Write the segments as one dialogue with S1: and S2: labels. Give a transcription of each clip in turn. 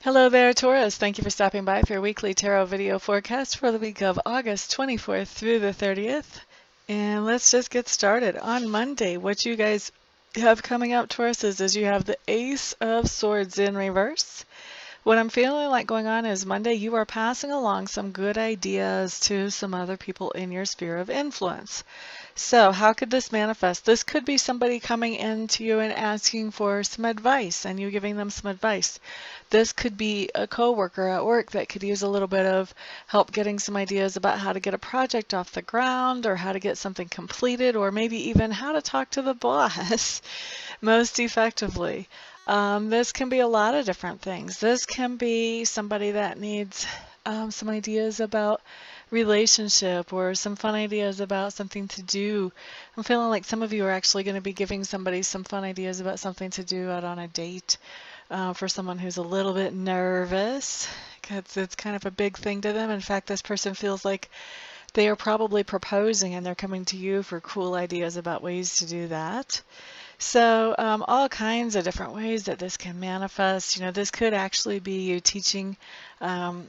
S1: Hello there, Taurus. Thank you for stopping by for your weekly tarot video forecast for the week of August 24th through the 30th. And let's just get started. On Monday, what you guys have coming up, Taurus, is you have the Ace of Swords in reverse. What I'm feeling like going on is Monday, you are passing along some good ideas to some other people in your sphere of influence. So how could this manifest? This could be somebody coming into you and asking for some advice and you giving them some advice. This could be a coworker at work that could use a little bit of help getting some ideas about how to get a project off the ground or how to get something completed or maybe even how to talk to the boss most effectively. This can be a lot of different things. This can be somebody that needs some ideas about relationship or some fun ideas about something to do. I'm feeling like some of you are actually going to be giving somebody some fun ideas about something to do out on a date for someone who's a little bit nervous because it's kind of a big thing to them. In fact, this person feels like they are probably proposing and they're coming to you for cool ideas about ways to do that. So all kinds of different ways that this can manifest. You know, this could actually be you teaching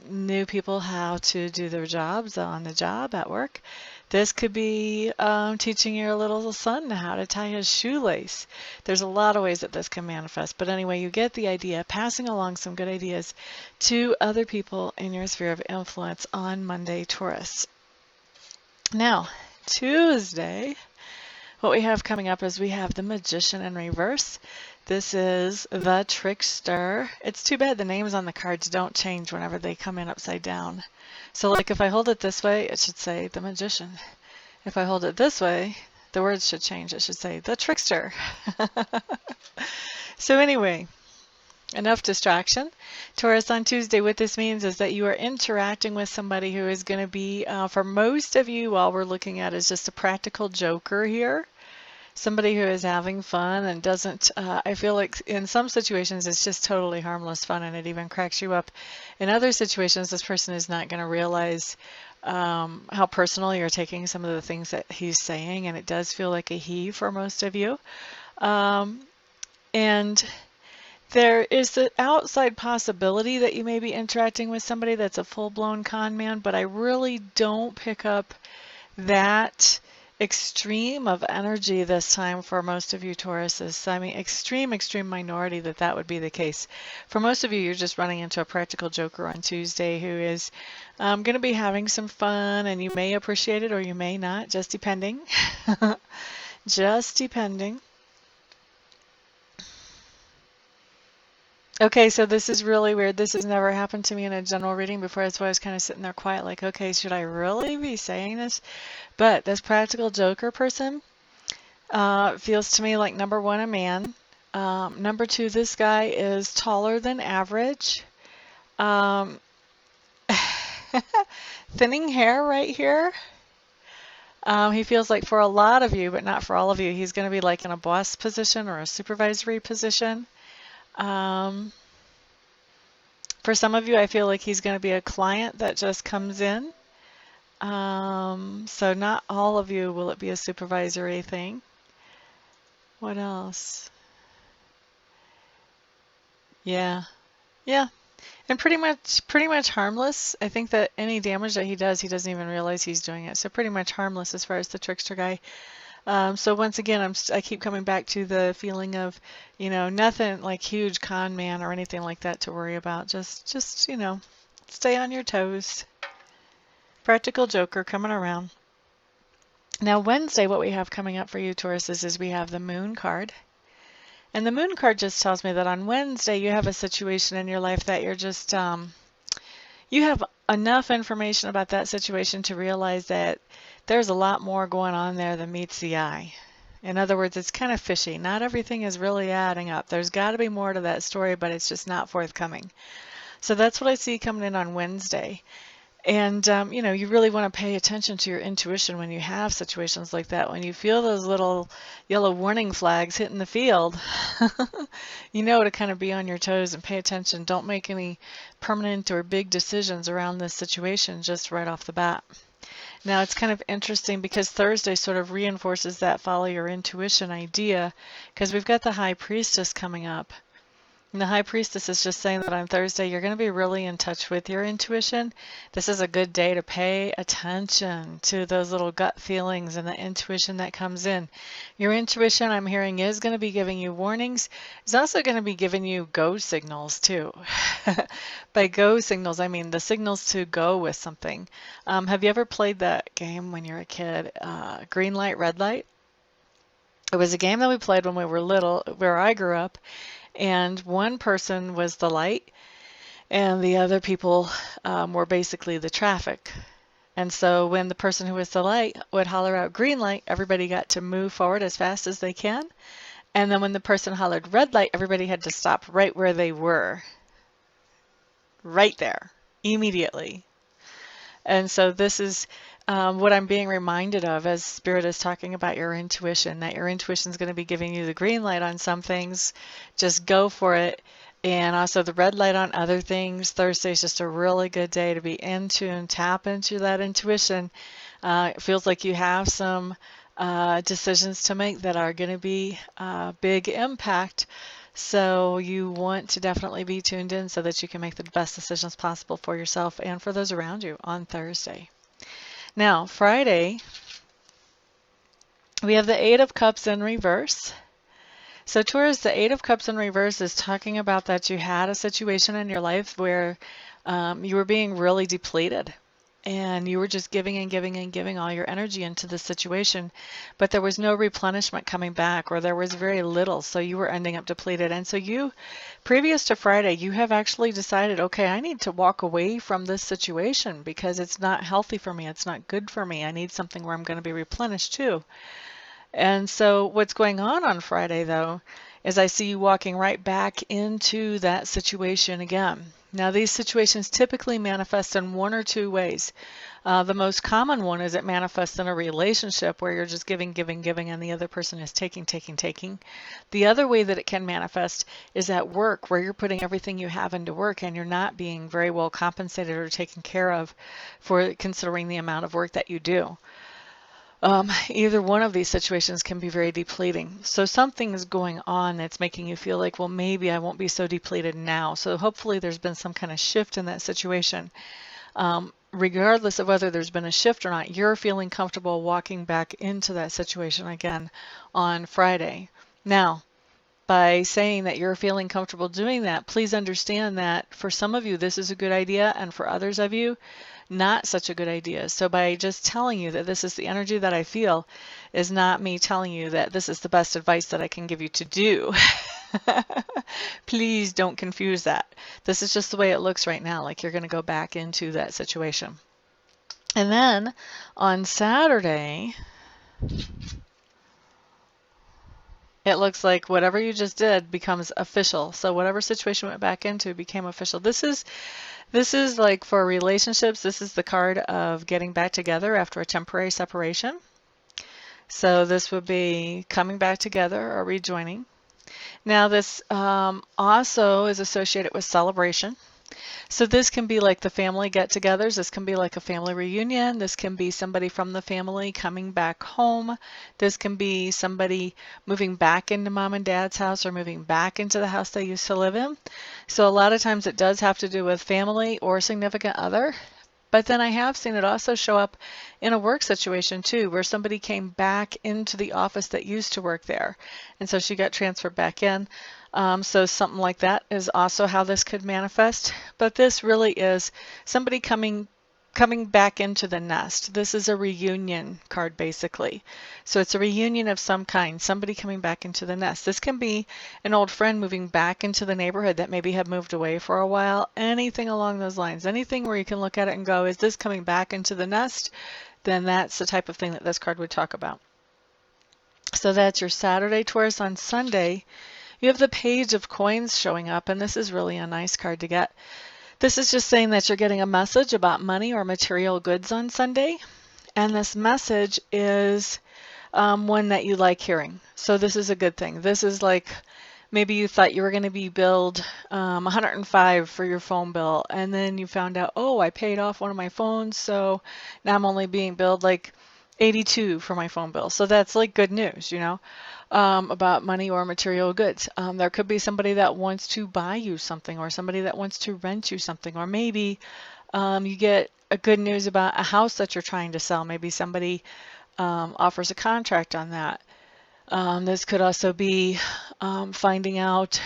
S1: new people how to do their jobs on the job at work. This could be teaching your little son how to tie his shoelace. There's a lot of ways that this can manifest. But anyway, you get the idea, passing along some good ideas to other people in your sphere of influence on Monday, Taurus. Now, Tuesday, what we have coming up is we have the Magician in reverse. This is the Trickster. It's too bad the names on the cards don't change whenever they come in upside down. So like if I hold it this way, it should say the Magician. If I hold it this way, the words should change. It should say the Trickster. So anyway, enough distraction. Taurus, on Tuesday, what this means is that you are interacting with somebody who is going to be, for most of you, all we're looking at is just a practical joker here. Somebody who is having fun and doesn't, I feel like in some situations it's just totally harmless fun and it even cracks you up. In other situations, this person is not going to realize how personal you're taking some of the things that he's saying, and it does feel like a he for most of you. And there is the outside possibility that you may be interacting with somebody that's a full-blown con man, but I really don't pick up that extreme of energy this time for most of you Tauruses. I mean, extreme minority that would be the case. For most of you, you're just running into a practical joker on Tuesday who is going to be having some fun, and you may appreciate it or you may not, just depending. Just depending. Okay, so this is really weird. This has never happened to me in a general reading before. That's why I was kind of sitting there quiet, like, okay, should I really be saying this? But this practical joker person feels to me like, number one, a man. Number two, this guy is taller than average. Thinning hair right here. He feels like for a lot of you, but not for all of you, he's going to be like in a boss position or a supervisory position. For some of you, I feel like he's going to be a client that just comes in. So not all of you will it be a supervisory thing. What else? Yeah. And pretty much harmless. I think that any damage that he does, he doesn't even realize he's doing it. So pretty much harmless as far as the trickster guy. So once again, I keep coming back to the feeling of, you know, nothing like huge con man or anything like that to worry about. Just you know, stay on your toes. Practical joker coming around. Now Wednesday, what we have coming up for you, Tauruses, is we have the Moon card. And the Moon card just tells me that on Wednesday you have a situation in your life that you're just, you have enough information about that situation to realize that there's a lot more going on there than meets the eye. In other words, it's kind of fishy. Not everything is really adding up. There's got to be more to that story, but it's just not forthcoming. So that's what I see coming in on Wednesday. And, you know, you really want to pay attention to your intuition when you have situations like that. When you feel those little yellow warning flags hitting the field, you know to kind of be on your toes and pay attention. Don't make any permanent or big decisions around this situation just right off the bat. Now, it's kind of interesting because Thursday sort of reinforces that follow your intuition idea, because we've got the High Priestess coming up. And the High Priestess is just saying that on Thursday, you're going to be really in touch with your intuition. This is a good day to pay attention to those little gut feelings and the intuition that comes in. Your intuition, I'm hearing, is going to be giving you warnings. It's also going to be giving you go signals, too. By go signals, I mean the signals to go with something. Have you ever played that game when you were a kid, green light, red light? It was a game that we played when we were little, where I grew up, and one person was the light, and the other people were basically the traffic. And so when the person who was the light would holler out green light, everybody got to move forward as fast as they can. And then when the person hollered red light, everybody had to stop right where they were, right there, immediately. And so this is what I'm being reminded of as Spirit is talking about your intuition, that your intuition is going to be giving you the green light on some things. Just go for it. And also the red light on other things. Thursday is just a really good day to be in tune, tap into that intuition. It feels like you have some decisions to make that are going to be big impact. So you want to definitely be tuned in so that you can make the best decisions possible for yourself and for those around you on Thursday. Now, Friday, we have the Eight of Cups in reverse. So Taurus, the Eight of Cups in reverse is talking about that you had a situation in your life where you were being really depleted. And you were just giving and giving and giving all your energy into the situation, but there was no replenishment coming back, or there was very little, so you were ending up depleted. And so you, previous to Friday, you have actually decided, okay, I need to walk away from this situation because it's not healthy for me, it's not good for me. I need something where I'm going to be replenished too. And so what's going on Friday, though, is I see you walking right back into that situation again. Now, these situations typically manifest in one or two ways. The most common one is it manifests in a relationship where you're just giving, giving, giving, and the other person is taking, taking, taking. The other way that it can manifest is at work, where you're putting everything you have into work and you're not being very well compensated or taken care of for considering the amount of work that you do. Either one of these situations can be very depleting. So something is going on that's making you feel like, well, maybe I won't be so depleted now. So hopefully there's been some kind of shift in that situation. Regardless of whether there's been a shift or not, you're feeling comfortable walking back into that situation again on Friday. Now, by saying that you're feeling comfortable doing that, please understand that for some of you, this is a good idea, and for others of you, not such a good idea. So by just telling you that this is the energy that I feel is not me telling you that this is the best advice that I can give you to do. Please don't confuse that. This is just the way it looks right now, like you're going to go back into that situation. And then on Saturday, it looks like whatever you just did becomes official. So whatever situation went back into became official. This is like for relationships, this is the card of getting back together after a temporary separation. So this would be coming back together or rejoining. Now this also is associated with celebration. So this can be like the family get-togethers. This can be like a family reunion. This can be somebody from the family coming back home. This can be somebody moving back into mom and dad's house or moving back into the house they used to live in. So a lot of times it does have to do with family or significant other. But then I have seen it also show up in a work situation too, where somebody came back into the office that used to work there. And so she got transferred back in. So something like that is also how this could manifest. But this really is somebody coming back into the nest. This is a reunion card, basically. So it's a reunion of some kind, somebody coming back into the nest. This can be an old friend moving back into the neighborhood that maybe had moved away for a while. Anything along those lines. Anything where you can look at it and go, is this coming back into the nest? Then that's the type of thing that this card would talk about. So that's your Saturday, Taurus. On Sunday, you have the Page of Coins showing up, and this is really a nice card to get. This is just saying that you're getting a message about money or material goods on Sunday, and this message is one that you like hearing. So this is a good thing. This is like maybe you thought you were going to be billed $105 for your phone bill, and then you found out, oh, I paid off one of my phones, so now I'm only being billed like $82 for my phone bill. So that's like good news, about money or material goods. There could be somebody that wants to buy you something, or somebody that wants to rent you something, or maybe you get a good news about a house that you're trying to sell. Maybe somebody offers a contract on that. This could also be finding out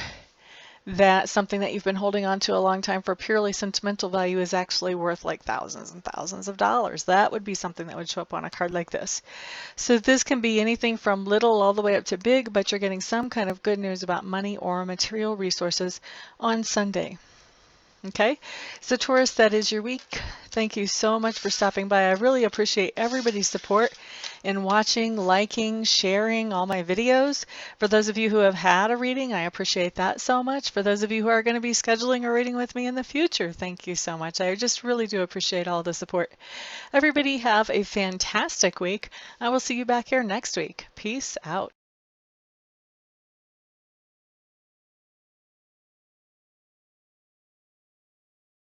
S1: that something that you've been holding on to a long time for purely sentimental value is actually worth like thousands and thousands of dollars. That would be something that would show up on a card like this. So this can be anything from little all the way up to big, but you're getting some kind of good news about money or material resources on Sunday. Okay, so Taurus, that is your week. Thank you so much for stopping by. I really appreciate everybody's support in watching, liking, sharing all my videos. For those of you who have had a reading, I appreciate that so much. For those of you who are going to be scheduling a reading with me in the future, thank you so much. I just really do appreciate all the support. Everybody have a fantastic week. I will see you back here next week. Peace out.